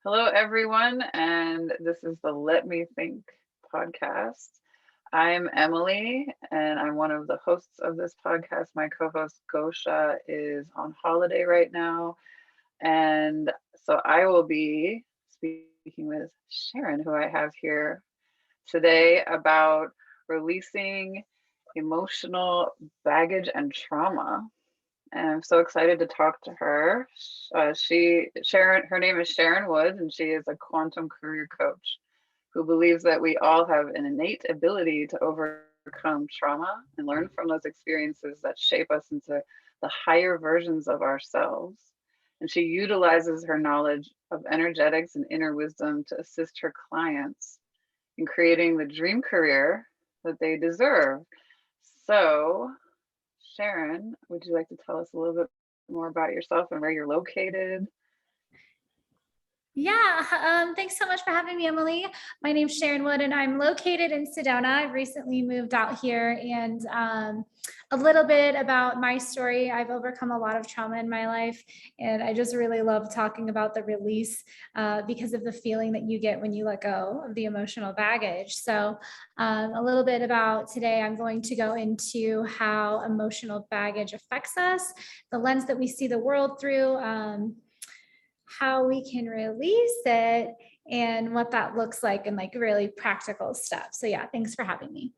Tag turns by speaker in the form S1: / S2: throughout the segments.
S1: Hello, everyone, and this is the Let Me Think podcast. I'm Emily, and I'm one of the hosts of this podcast. My co host, Gosha, is on holiday right now, and so I will be speaking with Sharon, who I have here today, about releasing emotional baggage and trauma. And I'm so excited to talk to her. Her name is Sharon Wood, and she is a quantum career coach who believes that we all have an innate ability to overcome trauma and learn from those experiences that shape us into the higher versions of ourselves. And she utilizes her knowledge of energetics and inner wisdom to assist her clients in creating the dream career that they deserve. So, Sharon, would you like to tell us a little bit more about yourself and where you're located?
S2: Yeah, thanks so much for having me, Emily. My name's Sharon Wood, and I'm located in Sedona. I've recently moved out here, and a little bit about my story. I've overcome a lot of trauma in my life, and I just really love talking about the release because of the feeling that you get when you let go of the emotional baggage. So, a little bit about today, I'm going to go into how emotional baggage affects us, the lens that we see the world through. How we can release it and what that looks like and like really practical stuff. So yeah, thanks for having me.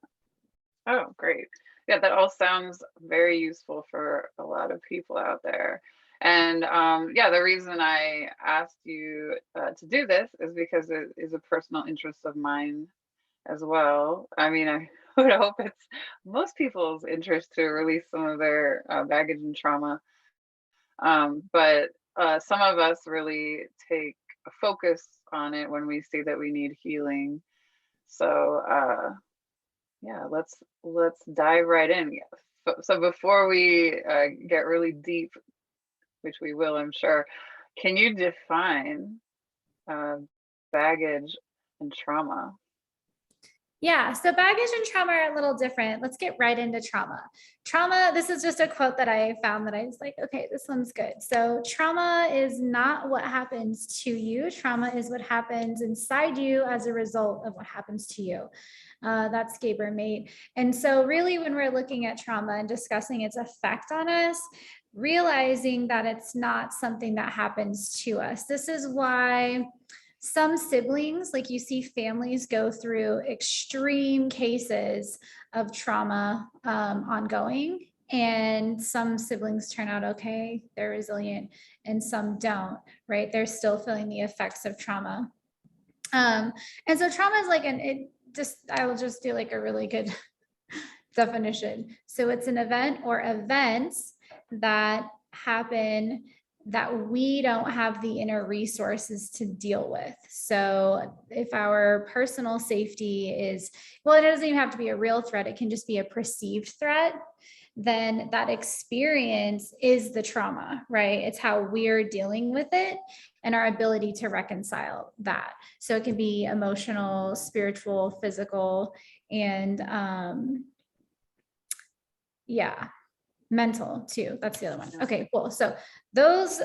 S1: Oh, great. Yeah, that all sounds very useful for a lot of people out there. And yeah, the reason I asked you to do this is because it is a personal interest of mine as well. I mean, I would hope it's most people's interest to release some of their baggage and trauma. But some of us really take a focus on it when we see that we need healing. So yeah, let's dive right in. So before we get really deep, which we will, I'm sure, can you define uh, baggage and trauma?
S2: Yeah, so baggage and trauma are a little different. Let's get right into trauma. Trauma, this is just a quote that I found that I was like, okay, this one's good. So, trauma is not what happens to you, trauma is what happens inside you as a result of what happens to you. That's Gaber Mate. And so, really, when we're looking at trauma and discussing its effect on us, realizing that it's not something that happens to us. This is why some siblings, like you see families go through extreme cases of trauma ongoing, and some siblings turn out okay, they're resilient, and some don't, right? They're still feeling the effects of trauma. And so trauma is like I will just do like a really good definition. So it's an event or events that happen that we don't have the inner resources to deal with. So if our personal safety is, well, it doesn't even have to be a real threat, it can just be a perceived threat, then that experience is the trauma, right? It's how we're dealing with it and our ability to reconcile that. So it can be emotional, spiritual, physical, and yeah, mental too. That's the other one. Okay, cool. So those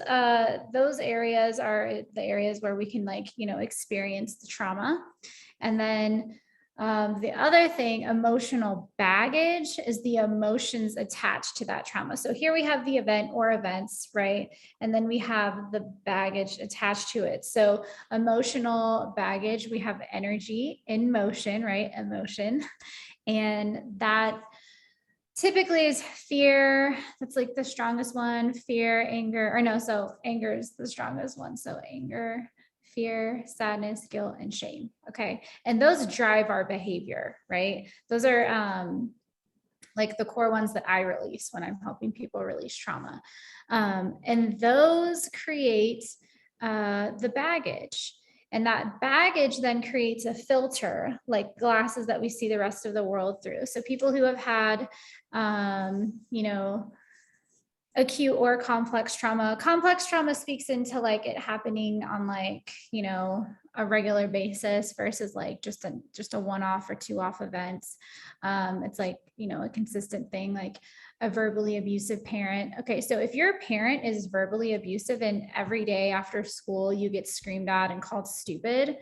S2: areas are the areas where we can experience the trauma. And then the other thing, emotional baggage, is the emotions attached to that trauma. So here we have the event or events, right? And then we have the baggage attached to it. So emotional baggage, we have energy in motion, right? Emotion. And that typically is fear. That's like the strongest one. Fear, anger, or no, so anger is the strongest one. So anger, fear, sadness, guilt, and shame. Okay. And those drive our behavior, right? Those are like the core ones that I release when I'm helping people release trauma. And those create the baggage. And that baggage then creates a filter, like glasses that we see the rest of the world through. So people who have had, acute or complex trauma speaks into like it happening on a regular basis versus like just a one-off or two-off events. It's like a consistent thing. Like a verbally abusive parent. Okay, so if your parent is verbally abusive and every day after school you get screamed at and called stupid,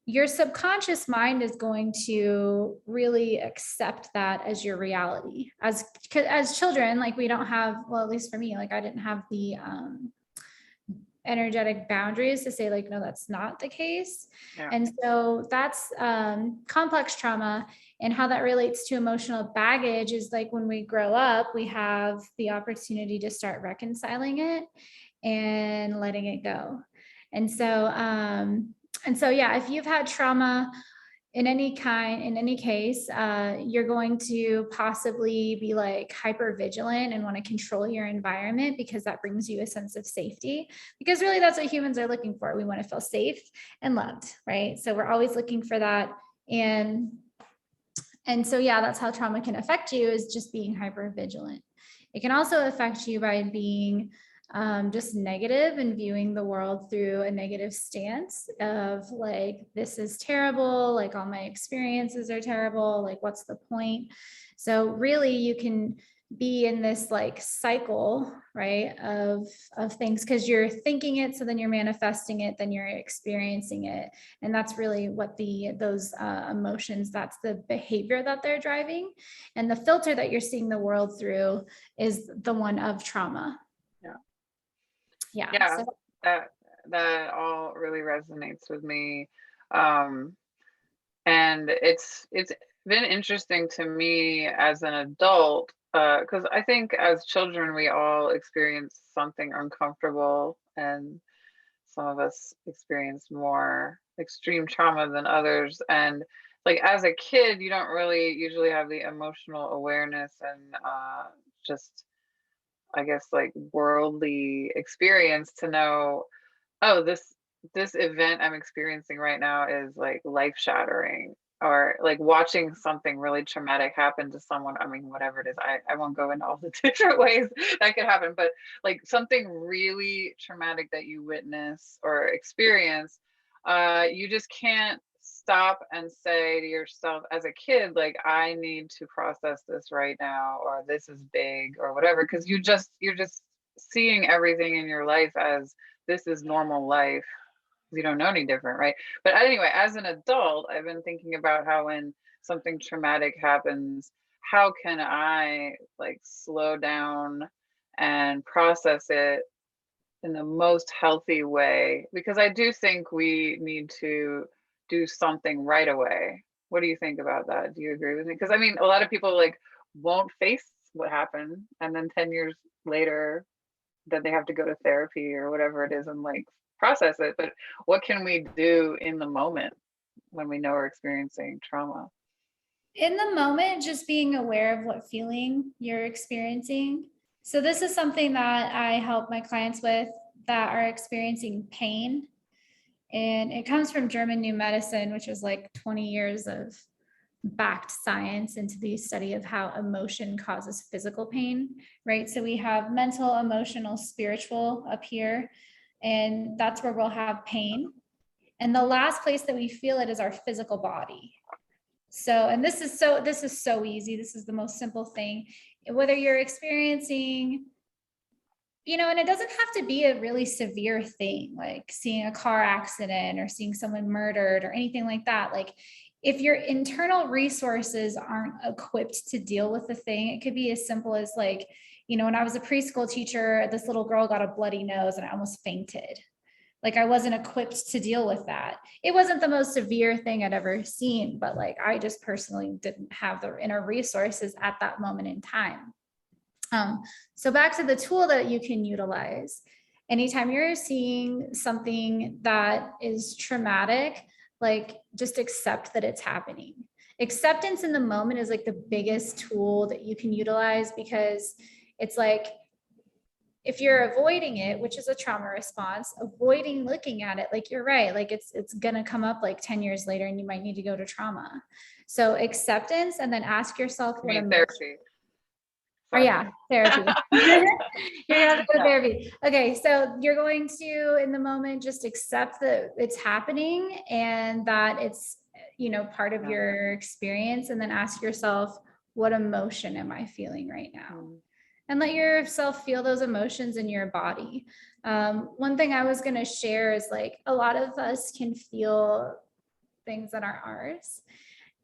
S2: your subconscious mind is going to really accept that as your reality. As children, like we don't have, well, at least for me, like I didn't have the energetic boundaries to say like, no, that's not the case.
S1: Yeah.
S2: And so that's complex trauma. And how that relates to emotional baggage is like when we grow up, we have the opportunity to start reconciling it and letting it go. And so yeah, if you've had trauma in any case, you're going to possibly be like hyper vigilant and want to control your environment because that brings you a sense of safety, because really that's what humans are looking for. We want to feel safe and loved, right? So we're always looking for that. And so, yeah, that's how trauma can affect you, is just being hyper vigilant. It can also affect you by being just negative and viewing the world through a negative stance of like, this is terrible, like all my experiences are terrible, like what's the point? So really you can be in this like cycle, right, of things, because you're thinking it, so then you're manifesting it, then you're experiencing it. And that's really what those emotions, that's the behavior that they're driving. And the filter that you're seeing the world through is the one of trauma.
S1: Yeah,
S2: So
S1: that all really resonates with me. And it's been interesting to me as an adult, because I think as children we all experience something uncomfortable, and some of us experience more extreme trauma than others. And like as a kid, you don't really usually have the emotional awareness and just, I guess, like worldly experience to know, oh, this event I'm experiencing right now is like life shattering, or like watching something really traumatic happen to someone. I mean, whatever it is, I won't go into all the different ways that could happen, but like something really traumatic that you witness or experience, you just can't stop and say to yourself as a kid, like, I need to process this right now, or this is big, or whatever, because you're just seeing everything in your life as this is normal life. You don't know any different, right? But anyway, as an adult, I've been thinking about how when something traumatic happens, how can I like slow down and process it in the most healthy way? Because I do think we need to do something right away. What do you think about that? Do you agree with me? Because I mean, a lot of people like won't face what happened, and then 10 years later, that they have to go to therapy or whatever it is and like process it. But what can we do in the moment when we know we're experiencing trauma?
S2: in the moment, just being aware of what feeling you're experiencing. So this is something that I help my clients with that are experiencing pain. And it comes from German New Medicine, which is like 20 years of backed science into the study of how emotion causes physical pain, right? So we have mental, emotional, spiritual up here, and that's where we'll have pain. And the last place that we feel it is our physical body. So, and this is so easy. This is the most simple thing. Whether you're experiencing, and it doesn't have to be a really severe thing, like seeing a car accident or seeing someone murdered or anything like that. Like if your internal resources aren't equipped to deal with the thing, it could be as simple as like, when I was a preschool teacher, this little girl got a bloody nose and I almost fainted. Like I wasn't equipped to deal with that. It wasn't the most severe thing I'd ever seen, but like I just personally didn't have the inner resources at that moment in time. So back to the tool that you can utilize. Anytime you're seeing something that is traumatic, like just accept that it's happening. Acceptance in the moment is like the biggest tool that you can utilize, because it's like, if you're avoiding it, which is a trauma response, avoiding looking at it, like you're right, like it's gonna come up like 10 years later and you might need to go to trauma. So acceptance, and then ask yourself what emotion.
S1: Therapy.
S2: Or yeah, therapy. You're gonna have to go to therapy. Okay, so you're going to, in the moment, just accept that it's happening and that it's, part of your experience, and then ask yourself, what emotion am I feeling right now? and let yourself feel those emotions in your body. One thing I was going to share is like a lot of us can feel things that aren't ours.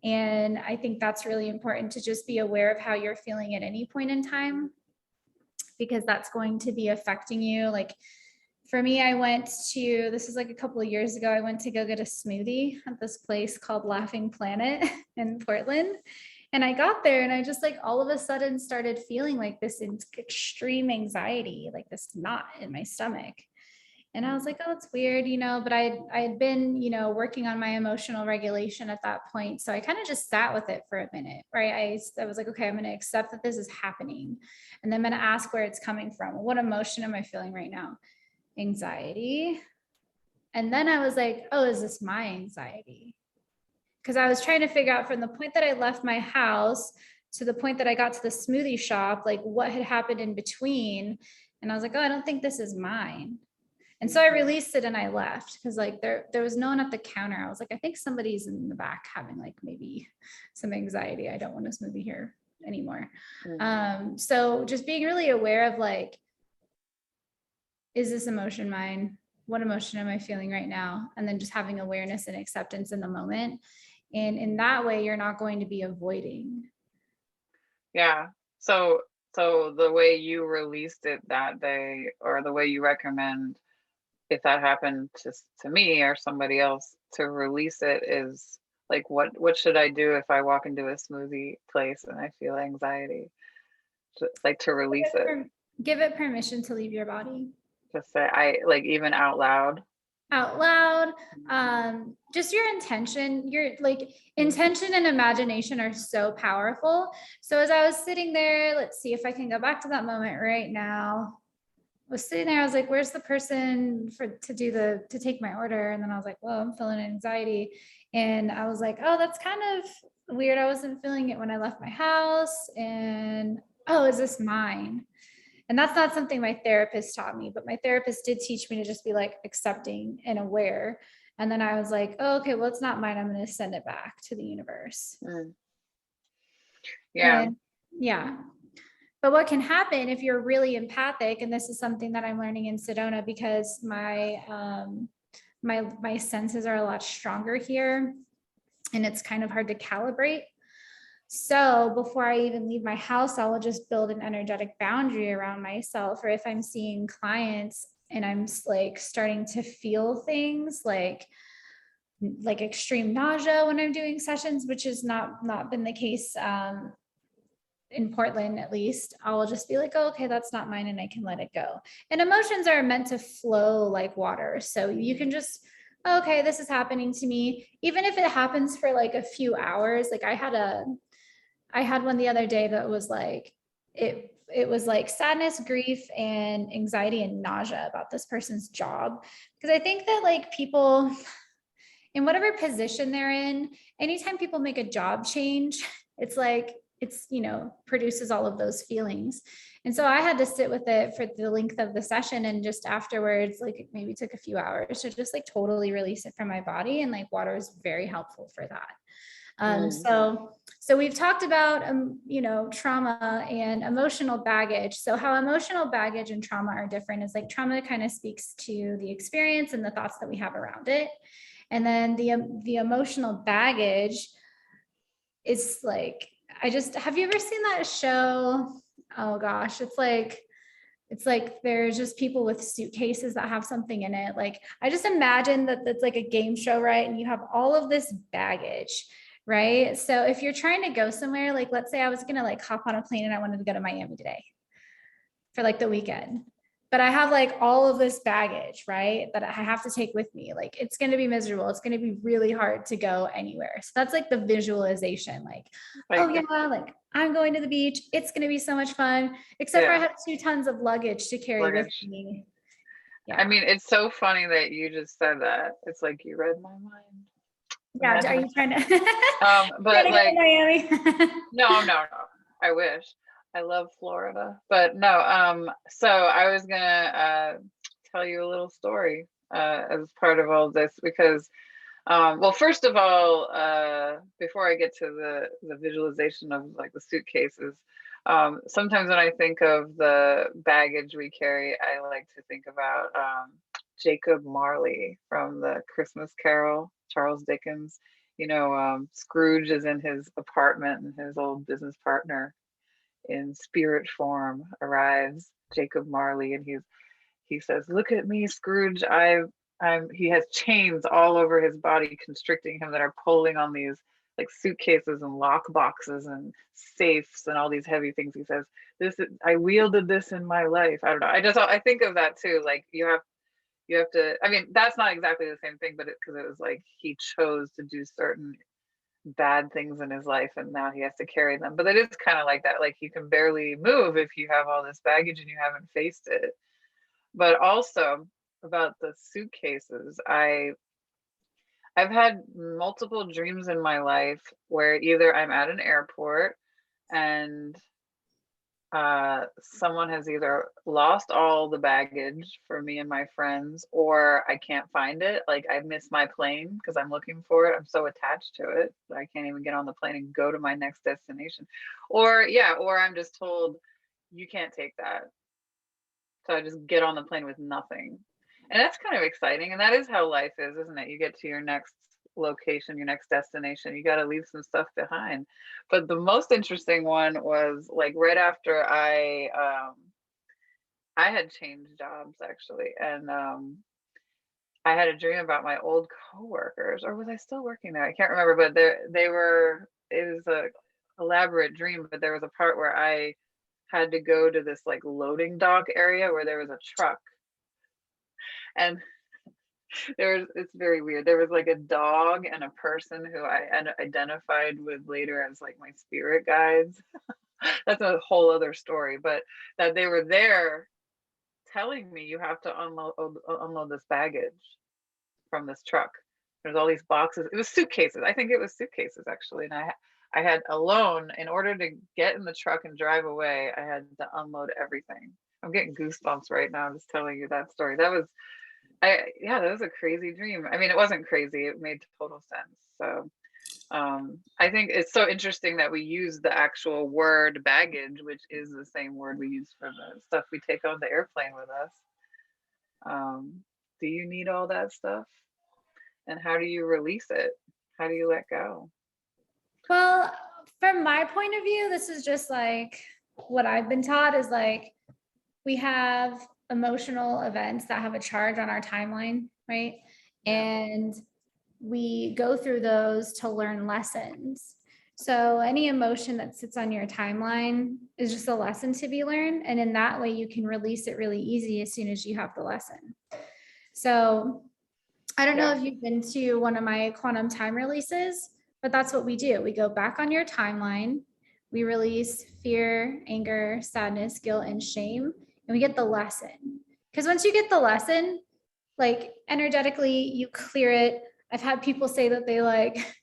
S2: And I think that's really important to just be aware of how you're feeling at any point in time, because that's going to be affecting you. Like for me, I went to, this is like a couple of years ago, I went to go get a smoothie at this place called Laughing Planet in Portland. And I got there and I just like all of a sudden started feeling like this extreme anxiety, like this knot in my stomach. And I was like, oh, it's weird, but I had been, working on my emotional regulation at that point. So I kind of just sat with it for a minute, right? I was like, okay, I'm going to accept that this is happening. And then I'm going to ask where it's coming from. What emotion am I feeling right now? Anxiety. And then I was like, oh, is this my anxiety? Because I was trying to figure out from the point that I left my house to the point that I got to the smoothie shop, like what had happened in between. And I was like, oh, I don't think this is mine. And so I released it and I left because like there was no one at the counter. I was like, I think somebody's in the back having like maybe some anxiety. I don't want a smoothie here anymore. So just being really aware of like, is this emotion mine? What emotion am I feeling right now? And then just having awareness and acceptance in the moment. And in that way, you're not going to be avoiding.
S1: Yeah. So the way you released it that day, or the way you recommend, if that happened to me or somebody else, to release it is like, what should I do if I walk into a smoothie place and I feel anxiety? Like to release it.
S2: Give it permission to leave your body.
S1: Just say, I like, even out loud.
S2: Just your intention, intention and imagination are so powerful. So as I was sitting there, let's see if I can go back to that moment right now. I was sitting there, I was like, where's the person to take my order? And then I was like, well, I'm feeling anxiety. And I was like, oh, that's kind of weird. I wasn't feeling it when I left my house. And oh, is this mine? And that's not something my therapist taught me, but my therapist did teach me to just be like accepting and aware. And then I was like, oh, okay, well, it's not mine. I'm going to send it back to the universe.
S1: Yeah.
S2: And, yeah. But what can happen if you're really empathic, and this is something that I'm learning in Sedona because my senses are a lot stronger here and it's kind of hard to calibrate. So before I even leave my house, I will just build an energetic boundary around myself. Or if I'm seeing clients and I'm like starting to feel things like extreme nausea when I'm doing sessions, which has not been the case in Portland, at least, I will just be like, oh, okay, that's not mine, and I can let it go. And emotions are meant to flow like water. So you can just, okay, this is happening to me. Even if it happens for like a few hours, like I had one the other day that was like, it was like sadness, grief, and anxiety and nausea about this person's job. Because I think that like people in whatever position they're in, anytime people make a job change, it's like, it's, produces all of those feelings. And so I had to sit with it for the length of the session. And just afterwards, like it maybe took a few hours to just like totally release it from my body. And like water is very helpful for that. So we've talked about, trauma and emotional baggage. So how emotional baggage and trauma are different is like trauma kind of speaks to the experience and the thoughts that we have around it. And then the emotional baggage is like, have you ever seen that show? Oh gosh, it's like there's just people with suitcases that have something in it. Like, I just imagine that it's like a game show, right? And you have all of this baggage, right? So if you're trying to go somewhere, like let's say I was going to like hop on a plane and I wanted to go to Miami today for like the weekend, but I have like all of this baggage, right? That I have to take with me. Like, it's going to be miserable. It's going to be really hard to go anywhere. So that's like the visualization, like oh yeah, like I'm going to the beach. It's going to be so much fun, except for I have 2 tons of luggage to carry with me.
S1: Yeah. I mean, it's so funny that you just said that. It's like you read my mind.
S2: Yeah. Are you trying to?
S1: But like,
S2: Miami?
S1: No. I wish. I love Florida, but no. So I was gonna tell you a little story as part of all this, because well, first of all, before I get to the visualization of like the suitcases, Sometimes when I think of the baggage we carry, I like to think about Jacob Marley from the Christmas Carol, Charles Dickens. Scrooge is in his apartment and his old business partner in spirit form arrives, Jacob Marley, and he says, "Look at me, Scrooge. He has chains all over his body constricting him that are pulling on these like suitcases and lock boxes and safes and all these heavy things." He says, I wielded this in my life. I don't know. I think of that too. Like you have to, I mean, that's not exactly the same thing, but because it was like he chose to do certain bad things in his life and now he has to carry them. But it is kind of like that. Like you can barely move if you have all this baggage and you haven't faced it. But also about the suitcases, I've had multiple dreams in my life where either I'm at an airport and someone has either lost all the baggage for me and my friends, or I can't find it. Like I missed my plane because I'm looking for it. I'm so attached to it that I can't even get on the plane and go to my next destination. Or I'm just told you can't take that. So I just get on the plane with nothing. And that's kind of exciting. And that is how life is, isn't it? You get to your next location, your next destination, you got to leave some stuff behind. But the most interesting one was like right after I had changed jobs actually, and I had a dream about my old coworkers, or was I still working there? I can't remember, but they were. It was a elaborate dream, but there was a part where I had to go to this like loading dock area where there was a truck, and it's very weird. There was like a dog and a person who I identified with later as like my spirit guides. That's a whole other story, but that they were there telling me you have to unload this baggage from this truck. There's all these boxes. It was suitcases. I think it was suitcases actually. And I had alone, in order to get in the truck and drive away, I had to unload everything. I'm getting goosebumps right now just telling you that story. That was a crazy dream. I mean, it wasn't crazy. It made total sense. So I think it's so interesting that we use the actual word baggage, which is the same word we use for the stuff we take on the airplane with us. Do you need all that stuff? And how do you release it? How do you let go?
S2: Well, from my point of view, this is just like what I've been taught is like we have emotional events that have a charge on our timeline, right? And we go through those to learn lessons. So any emotion that sits on your timeline is just a lesson to be learned. And in that way, you can release it really easy as soon as you have the lesson. So I don't know if you've been to one of my quantum time releases, but that's what we do. We go back on your timeline. We release fear, anger, sadness, guilt, and shame, and we get the lesson. Because once you get the lesson, like energetically, you clear it. I've had people say that they like,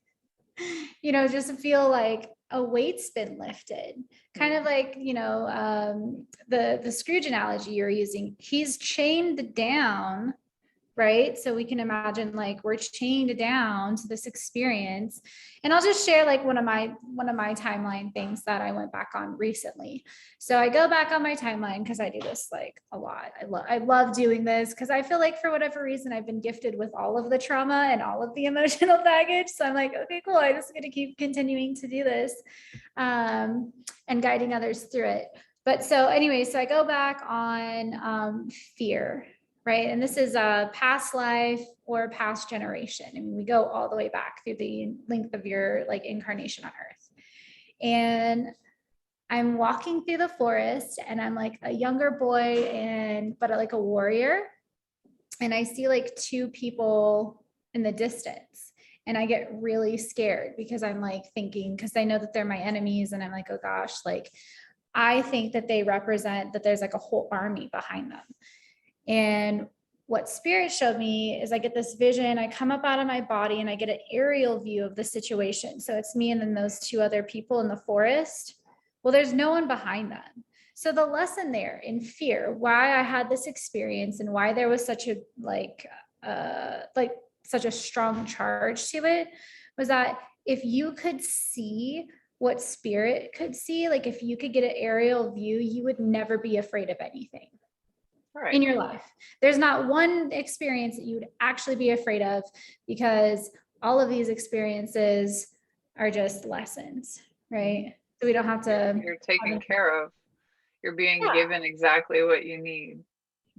S2: just feel like a weight's been lifted. Kind of like, the Scrooge analogy you're using. He's chained down, right? So we can imagine like we're chained down to this experience. And I'll just share like one of my timeline things that I went back on recently. So I go back on my timeline because I do this like a lot. I love doing this because I feel like for whatever reason I've been gifted with all of the trauma and all of the emotional baggage. So I'm like, okay, cool. I'm just going to keep continuing to do this and guiding others through it. But so anyway, so I go back on fear. Right. And this is a past life or past generation. I mean, we go all the way back through the length of your like incarnation on earth. And I'm walking through the forest and I'm like a younger boy but like a warrior. And I see like two people in the distance. And I get really scared because I'm like thinking, because I know that they're my enemies. And I'm like, oh gosh, like I think that they represent that there's like a whole army behind them. And what spirit showed me is I get this vision, I come up out of my body and I get an aerial view of the situation. So it's me and then those two other people in the forest. Well, there's no one behind them. So the lesson there in fear, why I had this experience and why there was such a such a strong charge to it was that if you could see what spirit could see, like if you could get an aerial view, you would never be afraid of anything
S1: Right.
S2: in your life. There's not one experience that you would actually be afraid of, because all of these experiences are just lessons, right? So we don't have to.
S1: You're taken care of. You're being
S2: Yeah.
S1: given exactly what you need.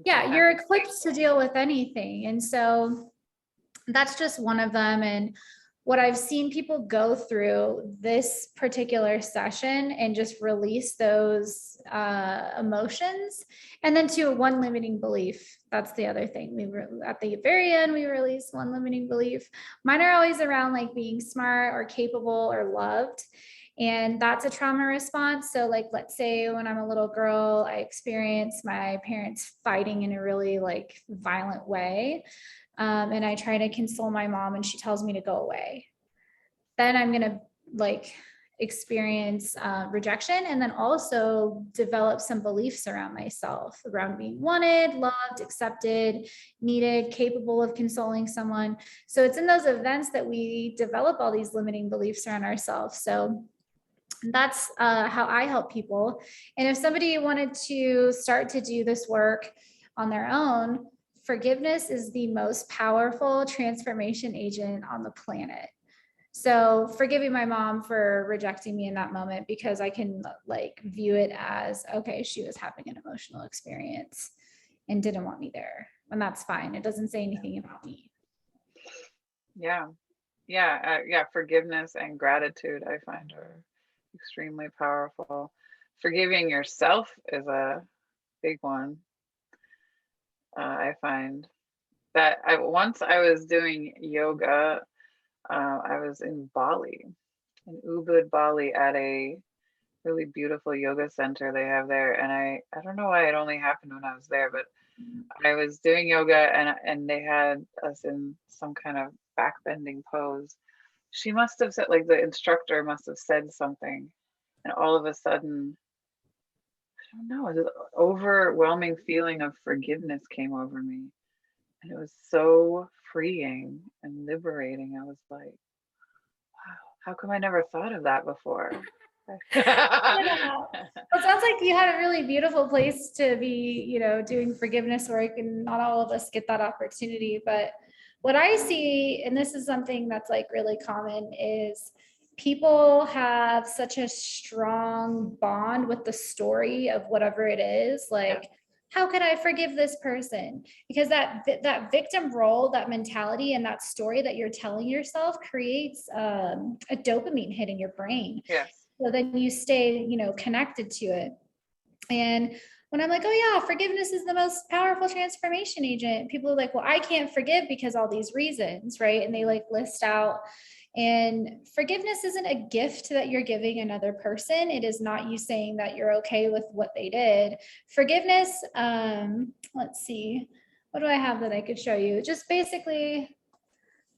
S2: Yeah,
S1: Sometimes
S2: you're
S1: it's
S2: equipped to deal with anything. And so that's just one of them. And what I've seen people go through this particular session and just release those emotions. And then to one limiting belief. That's the other thing. We were at the very end, we release one limiting belief. Mine are always around like being smart or capable or loved. And that's a trauma response. So like, let's say when I'm a little girl, I experience my parents fighting in a really like violent way. And I try to console my mom and she tells me to go away. Then I'm going to like experience rejection, and then also develop some beliefs around myself, around being wanted, loved, accepted, needed, capable of consoling someone. So it's in those events that we develop all these limiting beliefs around ourselves. So that's how I help people. And if somebody wanted to start to do this work on their own, forgiveness is the most powerful transformation agent on the planet. So forgiving my mom for rejecting me in that moment, because I can like view it as, okay, she was having an emotional experience and didn't want me there. And that's fine. It doesn't say anything about me.
S1: yeah. Yeah. Forgiveness and gratitude, I find, are extremely powerful. Forgiving yourself is a big one. I find that once I was doing yoga. I was in Bali, in Ubud, Bali, at a really beautiful yoga center they have there. And I don't know why it only happened when I was there, but I was doing yoga and they had us in some kind of backbending pose. She must have said, like the instructor must have said something, and all of a sudden, I don't know, this overwhelming feeling of forgiveness came over me. And it was so freeing and liberating. I was like, wow, how come I never thought of that before?
S2: Yeah. Well, it sounds like you had a really beautiful place to be, doing forgiveness work, and not all of us get that opportunity. But what I see, and this is something that's like really common, is people have such a strong bond with the story of whatever it is. Like, how could I forgive this person? Because that victim role, that mentality, and that story that you're telling yourself creates a dopamine hit in your brain.
S1: Yes.
S2: So then you stay, connected to it. And when I'm like, oh yeah, forgiveness is the most powerful transformation agent, people are like, well, I can't forgive because all these reasons, right? And they like list out. And forgiveness isn't a gift that you're giving another person. It is not you saying that you're okay with what they did. Forgiveness, let's see, what do I have that I could show you? Just basically,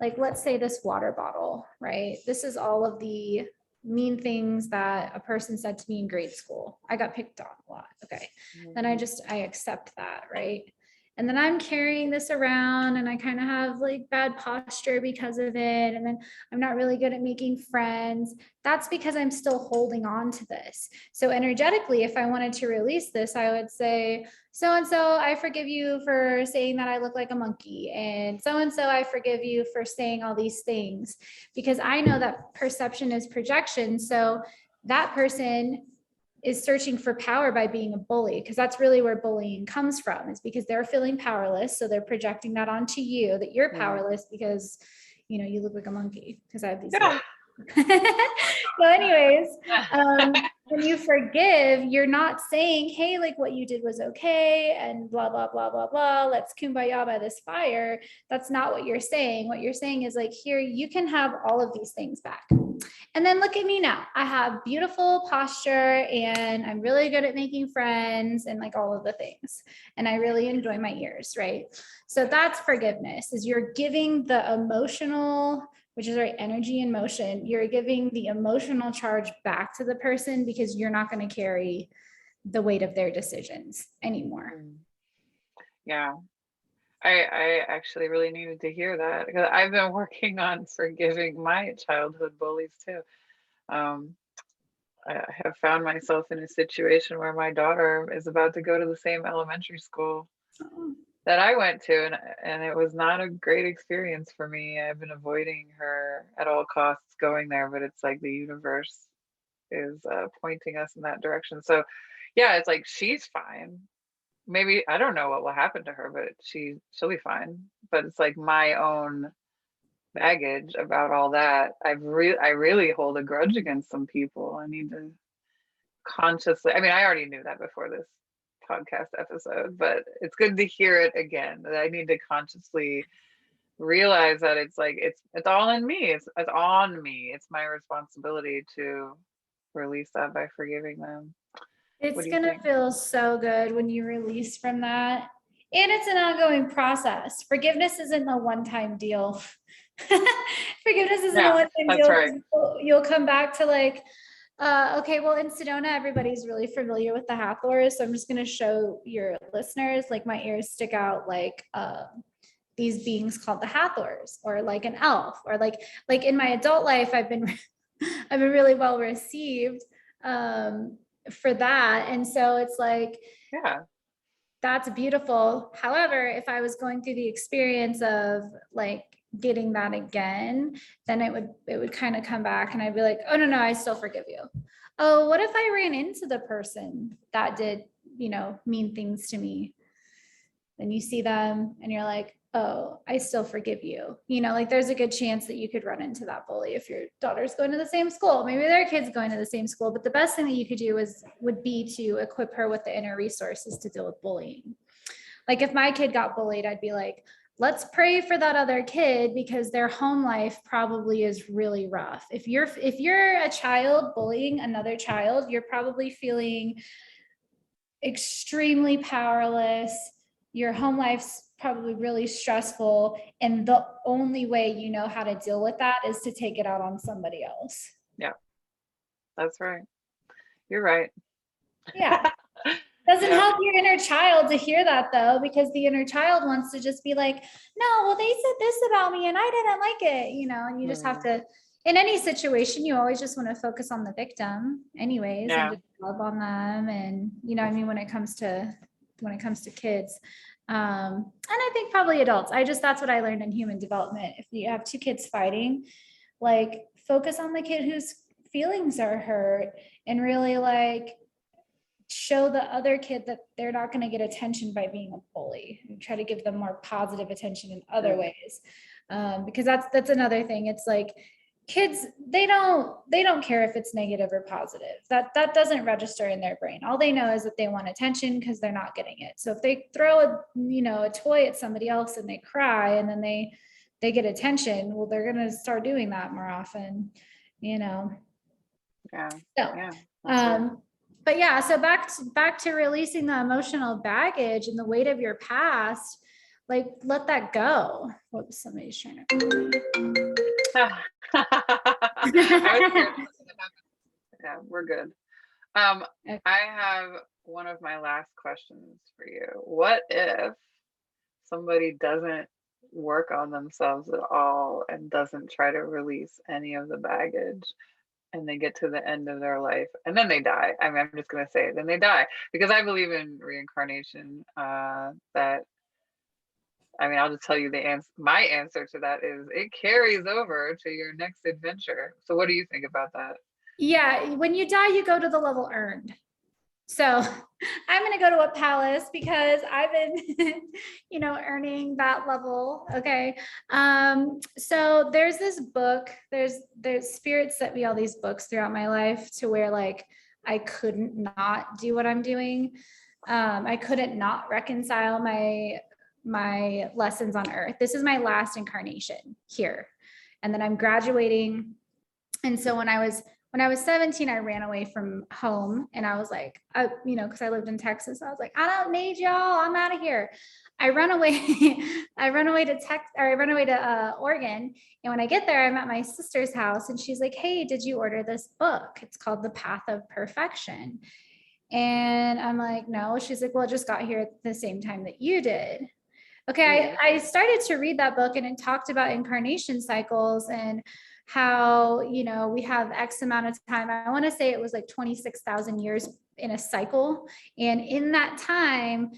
S2: like, let's say this water bottle, right? This is all of the mean things that a person said to me in grade school. I got picked on a lot. Okay. Then I accept that, right? And then I'm carrying this around and I kind of have like bad posture because of it. And then I'm not really good at making friends. That's because I'm still holding on to this. So energetically, if I wanted to release this, I would say, so-and-so, I forgive you for saying that I look like a monkey. And so-and-so, I forgive you for saying all these things, because I know that perception is projection. So that person is searching for power by being a bully, because that's really where bullying comes from, is because they're feeling powerless. So they're projecting that onto you, that you're powerless because, you look like a monkey, because I have these. So anyways, when you forgive, you're not saying, hey, like what you did was okay and blah, blah, blah, blah, blah. Let's kumbaya by this fire. That's not what you're saying. What you're saying is like, here, you can have all of these things back. And then look at me now. I have beautiful posture and I'm really good at making friends and like all of the things. And I really enjoy my ears, right? So that's forgiveness, is you're giving the emotional, which is right, energy and motion. You're giving the emotional charge back to the person because you're not going to carry the weight of their decisions anymore.
S1: Yeah. I actually really needed to hear that, because I've been working on forgiving my childhood bullies too. I have found myself in a situation where my daughter is about to go to the same elementary school
S2: Oh,
S1: that I went to, and it was not a great experience for me. I've been avoiding her at all costs going there, but it's like the universe is pointing us in that direction. So, yeah, it's like she's fine. Maybe I don't know what will happen to her, but she'll be fine. But it's like my own baggage about all that. I really hold a grudge against some people. I need to consciously. I mean, I already knew that before this podcast episode, but it's good to hear it again. That I need to consciously realize that it's like it's all in me. It's on me. It's my responsibility to release that by forgiving them. What
S2: it's
S1: do you
S2: gonna
S1: think?
S2: feel so good when you release from that. And it's an ongoing process. Forgiveness isn't a one-time deal. Forgiveness isn't a
S1: Yeah,
S2: one-time
S1: that's
S2: deal
S1: right.
S2: because you'll come back to like, okay, well, in Sedona, everybody's really familiar with the Hathors. So I'm just gonna show your listeners, like my ears stick out like these beings called the Hathors, or like an elf, or like in my adult life, I've been I've been really well received for that. And so it's like,
S1: Yeah,
S2: that's beautiful. However, if I was going through the experience of like getting that again, then it would kind of come back and I'd be like, oh no, I still forgive you. Oh, what if I ran into the person that did, mean things to me? Then you see them and you're like, oh, I still forgive you. Like there's a good chance that you could run into that bully if your daughter's going to the same school. Maybe their kid's going to the same school, but the best thing that you could do would be to equip her with the inner resources to deal with bullying. Like if my kid got bullied, I'd be like, let's pray for that other kid because their home life probably is really rough. If you're a child bullying another child, you're probably feeling extremely powerless. Your home life's probably really stressful. And the only way you know how to deal with that is to take it out on somebody else.
S1: yeah, that's right. You're right.
S2: Yeah. Doesn't
S1: Yeah.
S2: help your inner child to hear that though, because the inner child wants to just be like, no, well, they said this about me and I didn't like it, and you just have
S1: Mm,
S2: to, in any situation, you always just want to focus on the victim anyways, and
S1: yeah.
S2: just love on them. And, I mean, when it comes to kids, and I think probably adults, that's what I learned in human development. If you have two kids fighting, like focus on the kid whose feelings are hurt and really like show the other kid that they're not going to get attention by being a bully, and try to give them more positive attention in other
S1: Mm,
S2: ways. Because that's another thing. It's like kids, they don't care if it's negative or positive. That doesn't register in their brain. All they know is that they want attention because they're not getting it. So if they throw a toy at somebody else and they cry and then they get attention, well, they're going to start doing that more often. you know
S1: yeah.
S2: so
S1: Yeah. That's right.
S2: um but yeah, so back to releasing the emotional baggage and the weight of your past, like let that go. Whoops, somebody's trying to
S1: I was scared something would happen. Yeah, we're good.
S2: Okay.
S1: I have one of my last questions for you. What if somebody doesn't work on themselves at all and doesn't try to release any of the baggage and they get to the end of their life and then they die? I mean, I'm just going to say it, then they die because I believe in reincarnation. That I mean, I'll just tell you the answer. My answer to that is it carries over to your next adventure. So, what do you think about that?
S2: Yeah, when you die, you go to the level earned. So I'm going to go to a palace because I've been, earning that level. Okay. So there's this book, there's spirits sent me all these books throughout my life to where like I couldn't not do what I'm doing. I couldn't not reconcile my lessons on earth. This is my last incarnation here. And then I'm graduating. And so when I was 17, I ran away from home and I was like, because I lived in Texas. I was like, I don't need y'all. I'm out of here. I run away. I run away to Oregon. And when I get there, I'm at my sister's house and she's like, hey, did you order this book? It's called The Path of Perfection. And I'm like, no. She's like, well, it just got here at the same time that you did. Okay,
S1: Ooh.
S2: I started to read that book and it talked about incarnation cycles and how, we have X amount of time. I want to say it was like 26,000 years in a cycle. And in that time,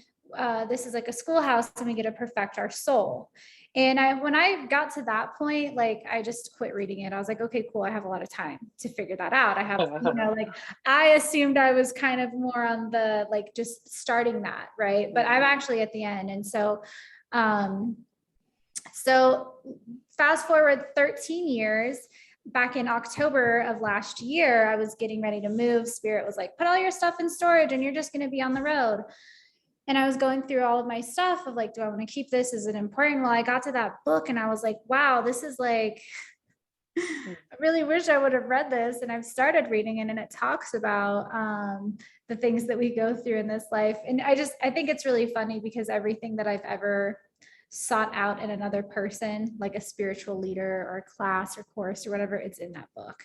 S2: this is like a schoolhouse and we get to perfect our soul. And when I got to that point, like I just quit reading it. I was like, okay, cool. I have a lot of time to figure that out. I have, like I assumed I was kind of more on the, like, just starting that. Right. But I'm actually at the end. And so, so fast forward 13 years, back in October of last year, I was getting ready to move. Spirit was like, put all your stuff in storage and you're just going to be on the road. And I was going through all of my stuff of like, do I want to keep this? Is it important? Well, I got to that book and I was like, wow, this is like, I really wish I would have read this. And I've started reading it, and it talks about the things that we go through in this life. And I think it's really funny because everything that I've ever sought out in another person, like a spiritual leader or a class or course or whatever, it's in that book.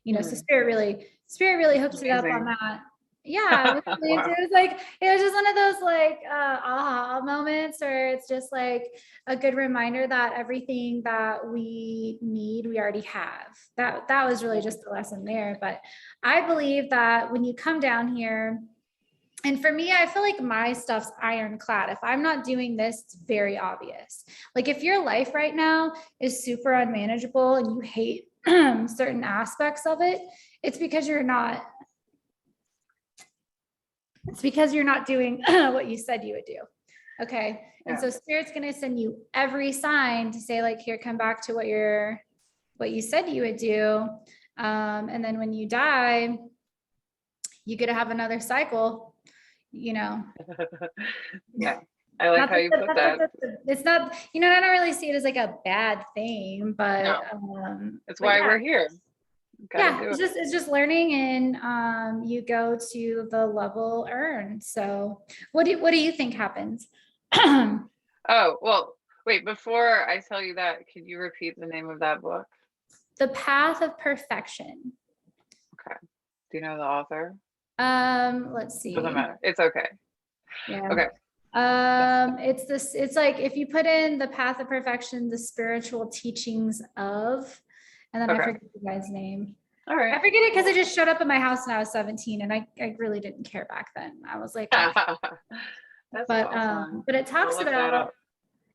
S2: So spirit really hooks it up on that. Yeah, it was, wow. It was just one of those like aha moments where it's just like a good reminder that everything that we need, we already have. That was really just the lesson there. But I believe that when you come down here, and for me, I feel like my stuff's ironclad. If I'm not doing this, it's very obvious. Like if your life right now is super unmanageable and you hate certain aspects of it, it's because you're not doing what you said you would do. Okay. Yeah. And so Spirit's going to send you every sign to say like, here, come back to what you said you would do. And then when you die, you get to have another cycle.
S1: Yeah, I like how you put that.
S2: It's not, I don't really see it as like a bad thing, but
S1: no. It's why we're here.
S2: It's just learning, and you go to the level earned. So what do you think happens?
S1: Oh, well, wait, before I tell you that, can you repeat the name of that book?
S2: The Path of Perfection.
S1: Okay. Do you know the author?
S2: Let's see.
S1: Doesn't matter. It's okay.
S2: Yeah.
S1: Okay.
S2: It's like if you put in The Path of Perfection, the spiritual teachings of, and then I forget the guy's name.
S1: All right.
S2: I forget it because it just showed up in my house when I was 17, and I really didn't care back then. I was like, oh.
S1: But awesome.
S2: But it talks about,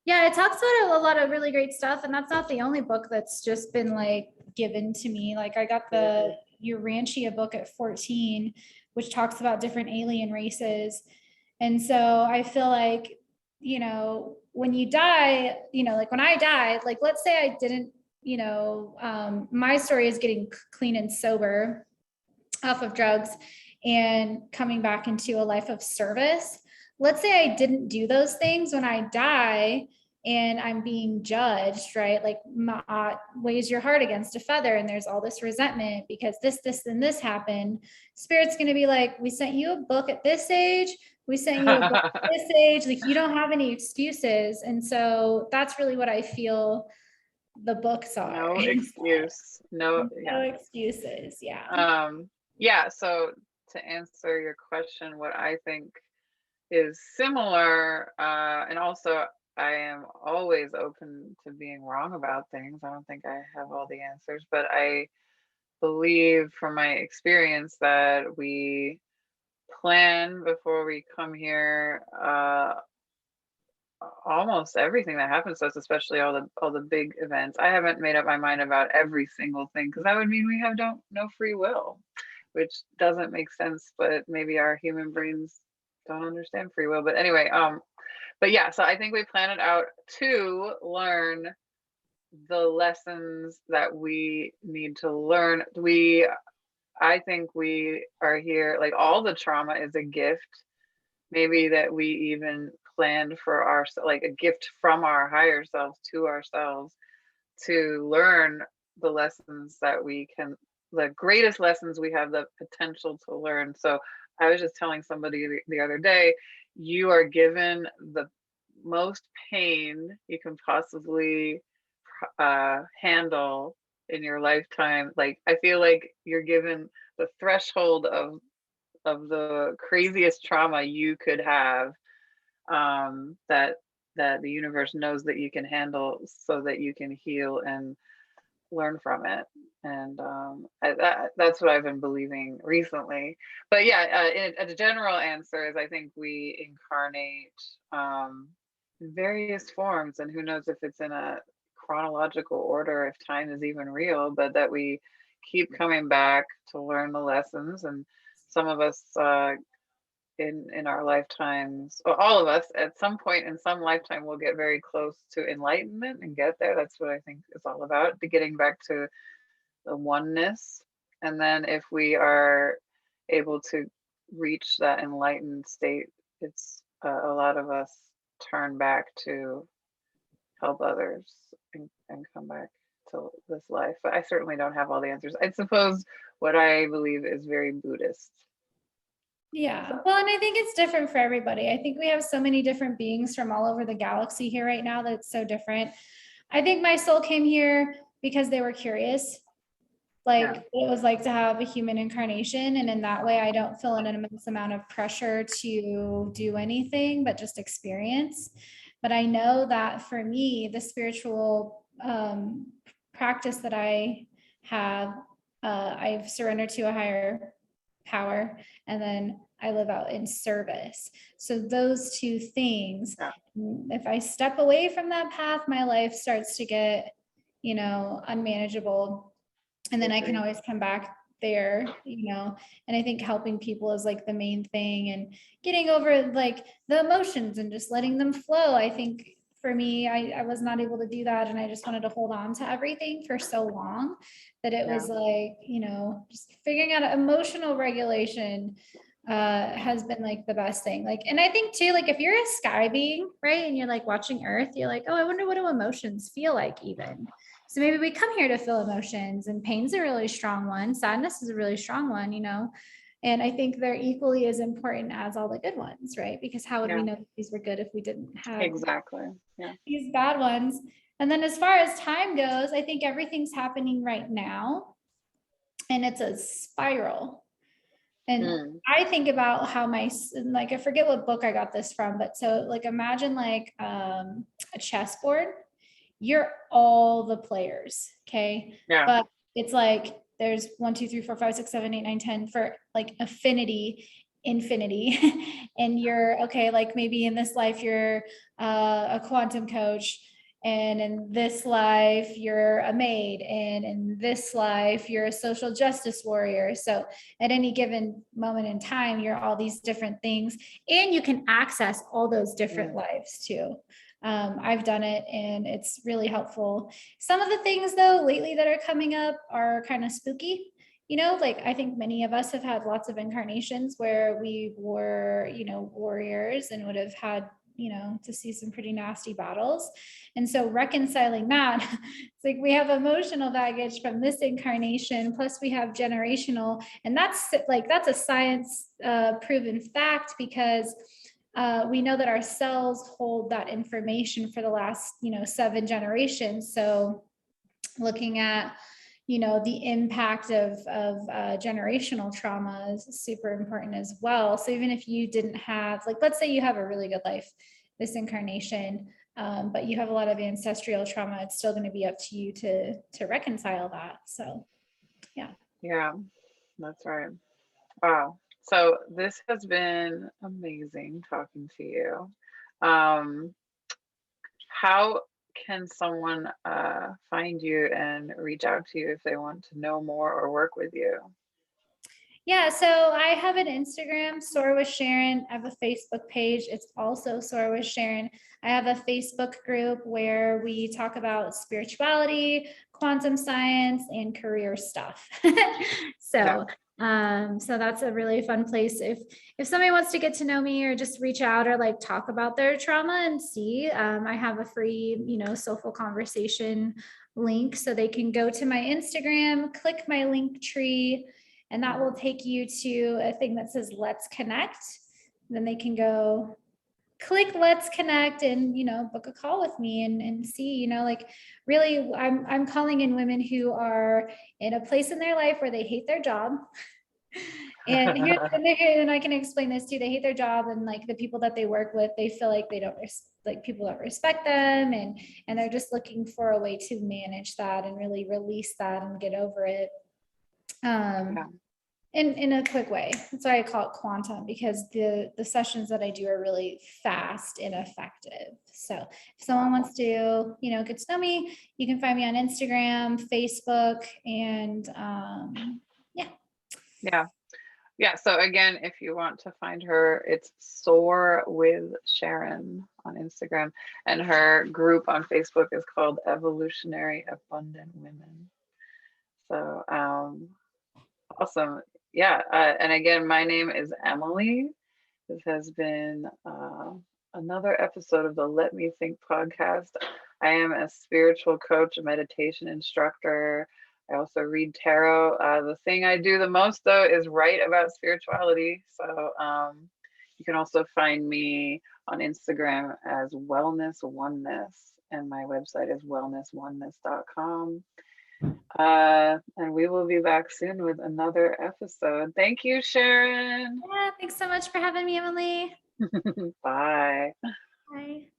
S2: it talks about a lot of really great stuff, and that's not the only book that's just been like given to me. Like I got the Urantia book at 14, which talks about different alien races. And so I feel like, when you die, like when I died, like let's say I didn't, my story is getting clean and sober off of drugs and coming back into a life of service. Let's say I didn't do those things. When I die and I'm being judged, right? Like weighs your heart against a feather, and there's all this resentment because this, and this happened. Spirit's going to be like, we sent you a book at this age. We sent you a book at this age. Like you don't have any excuses. And so that's really what I feel the books are.
S1: No excuse. No
S2: excuses. Yeah.
S1: Yeah. So to answer your question, what I think is similar, and also I am always open to being wrong about things. I don't think I have all the answers, but I believe from my experience that we plan before we come here almost everything that happens to us, especially all the big events. I haven't made up my mind about every single thing because that would mean we have no free will, which doesn't make sense, but maybe our human brains don't understand free will. But anyway, but yeah, so I think we plan it out to learn the lessons that we need to learn. I think we are here, like all the trauma is a gift, maybe that we even planned for ourselves, like a gift from our higher selves to ourselves to learn the lessons that we can, the greatest lessons we have the potential to learn. So I was just telling somebody the other day, you are given the most pain you can possibly handle in your lifetime. Like I feel like you're given the threshold of the craziest trauma you could have, that the universe knows that you can handle, so that you can heal and learn from it. And that's what I've been believing recently. But yeah, a general answer is I think we incarnate in various forms, and who knows if it's in a chronological order, if time is even real, but that we keep coming back to learn the lessons. And some of us in our lifetimes, or all of us at some point in some lifetime, will get very close to enlightenment and get there. That's what I think it's all about, to getting back to the oneness. And then if we are able to reach that enlightened state, it's a lot of us turn back to help others and come back to this life. But I certainly don't have all the answers. I suppose what I believe is very Buddhist.
S2: Yeah. Well, and I think it's different for everybody. I think we have so many different beings from all over the galaxy here right now that it's so different. I think my soul came here because they were curious, like
S1: Yeah.
S2: what it was like to have a human incarnation. And in that way, I don't feel an immense amount of pressure to do anything, but just experience. But I know that for me, the spiritual practice that I have, I've surrendered to a higher power, and then I live out in service. So those two things,
S1: Yeah.
S2: if I step away from that path, my life starts to get, unmanageable. And then I can always come back there, and I think helping people is like the main thing, and getting over like the emotions and just letting them flow. I think for me, I was not able to do that, and I just wanted to hold on to everything for so long that it was like, just figuring out emotional regulation has been like the best thing. Like, and I think too, like if you're a sky being, right, and you're like watching Earth, you're like, oh, I wonder what do emotions feel like even. So maybe we come here to feel emotions, and pain's a really strong one. Sadness is a really strong one, and I think they're equally as important as all the good ones, right? Because how would we know these were good if we didn't have
S1: Exactly. Yeah.
S2: these bad ones? And then as far as time goes, I think everything's happening right now, and it's a spiral. And I think about how I forget what book I got this from, but so like imagine like a chessboard. You're all the players, okay?
S1: Yeah.
S2: But it's like there's 1, 2, 3, 4, 5, 6, 7, 8, 9, 10 for like infinity. And you're okay, like maybe in this life you're a quantum coach, and in this life you're a maid, and in this life you're a social justice warrior. So at any given moment in time, you're all these different things, and you can access all those different lives too. I've done it, and it's really helpful. Some of the things though lately that are coming up are kind of spooky. Like I think many of us have had lots of incarnations where we were, warriors, and would have had, to see some pretty nasty battles. And so reconciling that, it's like we have emotional baggage from this incarnation, plus we have generational, and that's a science proven fact, because we know that our cells hold that information for the last 7 generations. So looking at the impact of generational trauma is super important as well. So even if you didn't have, like, let's say you have a really good life this incarnation, but you have a lot of ancestral trauma, it's still going to be up to you to reconcile that. So
S1: yeah, that's right. Wow. So this has been amazing talking to you. How can someone find you and reach out to you if they want to know more or work with you?
S2: Yeah, so I have an Instagram, Soar with Sharon. I have a Facebook page. It's also Soar with Sharon. I have a Facebook group where we talk about spirituality, quantum science, and career stuff. So that's a really fun place. If somebody wants to get to know me or just reach out or like talk about their trauma and see, I have a free, soulful conversation link, so they can go to my Instagram, click my link tree, and that will take you to a thing that says Let's Connect. Then they can go click Let's Connect and, book a call with me and see, like really I'm calling in women who are in a place in their life where they hate their job. And here, and I can explain this too. They hate their job, and like the people that they work with, they feel like they don't like people don't respect them, and they're just looking for a way to manage that and really release that and get over it.
S1: Yeah.
S2: In a quick way. That's why I call it quantum, because the sessions that I do are really fast and effective. So if someone wants to, get to know me, you can find me on Instagram, Facebook, and
S1: Yeah. Yeah. So again, if you want to find her, it's Soar with Sharon on Instagram, and her group on Facebook is called Evolutionary Abundant Women. So awesome. Yeah. And again, my name is Emily. This has been another episode of the Let Me Think podcast. I am a spiritual coach, a meditation instructor. I also read tarot. The thing I do the most, though, is write about spirituality. So you can also find me on Instagram as Wellness Oneness, and my website is wellnessoneness.com. And we will be back soon with another episode. Thank you, Sharon.
S2: yeah, thanks so much for having me, Emily.
S1: Bye.
S2: Bye.